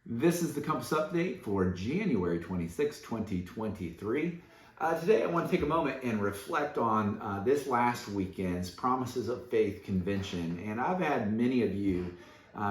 This is the Compass Update for January 26, 2023. Today I want to take a moment and reflect on this last weekend's Promises of Faith convention. And I've had many of you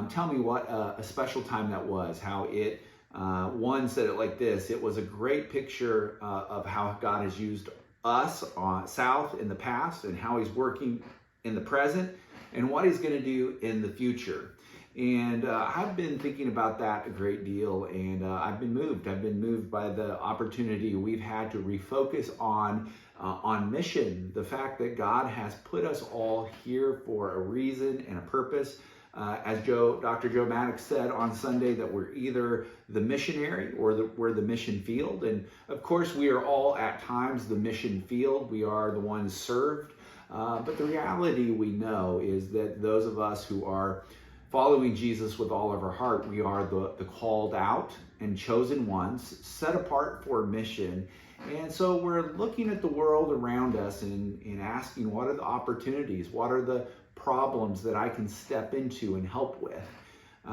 tell me what a special time that was, how it, one said it like this: it was a great picture of how God has used us South in the past and how he's working in the present and what he's going to do in the future. And I've been thinking about that a great deal, and I've been moved. I've been moved by the opportunity we've had to refocus on mission, the fact that God has put us all here for a reason and a purpose. As Dr. Joe Maddox said on Sunday, that we're either the missionary or we're the mission field. And of course, we are all at times the mission field. We are the ones served. But the reality we know is that those of us who are following Jesus with all of our heart, we are the called out and chosen ones, set apart for mission. And so we're looking at the world around us and asking, what are the opportunities? What are the problems that I can step into and help with?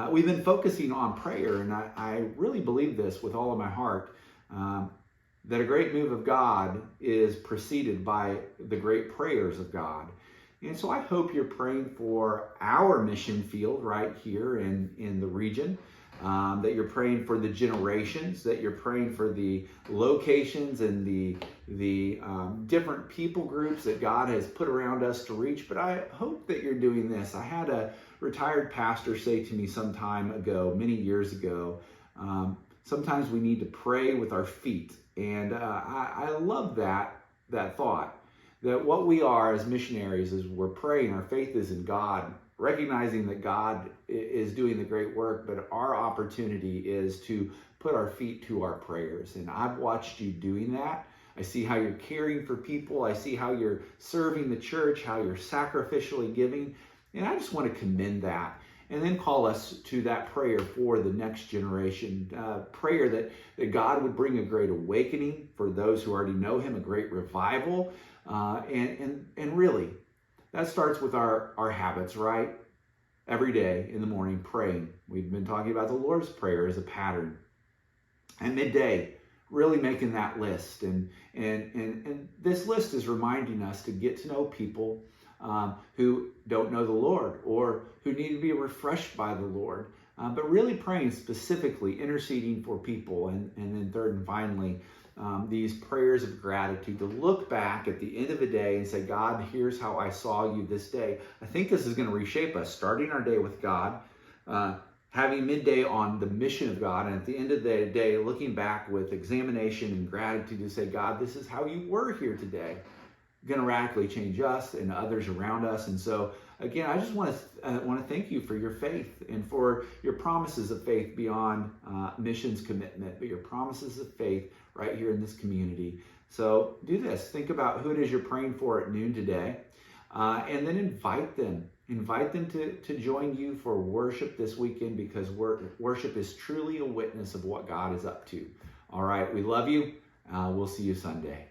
We've been focusing on prayer, and I really believe this with all of my heart, that a great move of God is preceded by the great prayers of God. And so I hope you're praying for our mission field right here in the region, that you're praying for the generations, that you're praying for the locations and the different people groups that God has put around us to reach. But I hope that you're doing this. I had a retired pastor say to me some time ago, many years ago, sometimes we need to pray with our feet. And I love that thought. That what we are as missionaries is we're praying, our faith is in God, recognizing that God is doing the great work, but our opportunity is to put our feet to our prayers. And I've watched you doing that. I see how you're caring for people. I see how you're serving the church, how you're sacrificially giving. And I just want to commend that. And then call us to that prayer for the next generation. Prayer that God would bring a great awakening for those who already know him, a great revival. And really, that starts with our habits, right? Every day in the morning, praying. We've been talking about the Lord's Prayer as a pattern. And midday, really making that list. And this list is reminding us to get to know people who don't know the Lord or who need to be refreshed by the Lord. But really praying specifically, interceding for people. And then third and finally, these prayers of gratitude, to look back at the end of the day and say, God, here's how I saw you this day. I think this is going to reshape us, starting our day with God, having midday on the mission of God, and at the end of the day, looking back with examination and gratitude to say, God, this is how you were here today. Going to radically change us and others around us. And so again, I just want to thank you for your faith and for your promises of faith beyond missions commitment, but your promises of faith right here in this community. So do this. Think about who it is you're praying for at noon today, and then invite them to join you for worship this weekend, because worship is truly a witness of what God is up to. All right, we love you. We'll see you Sunday.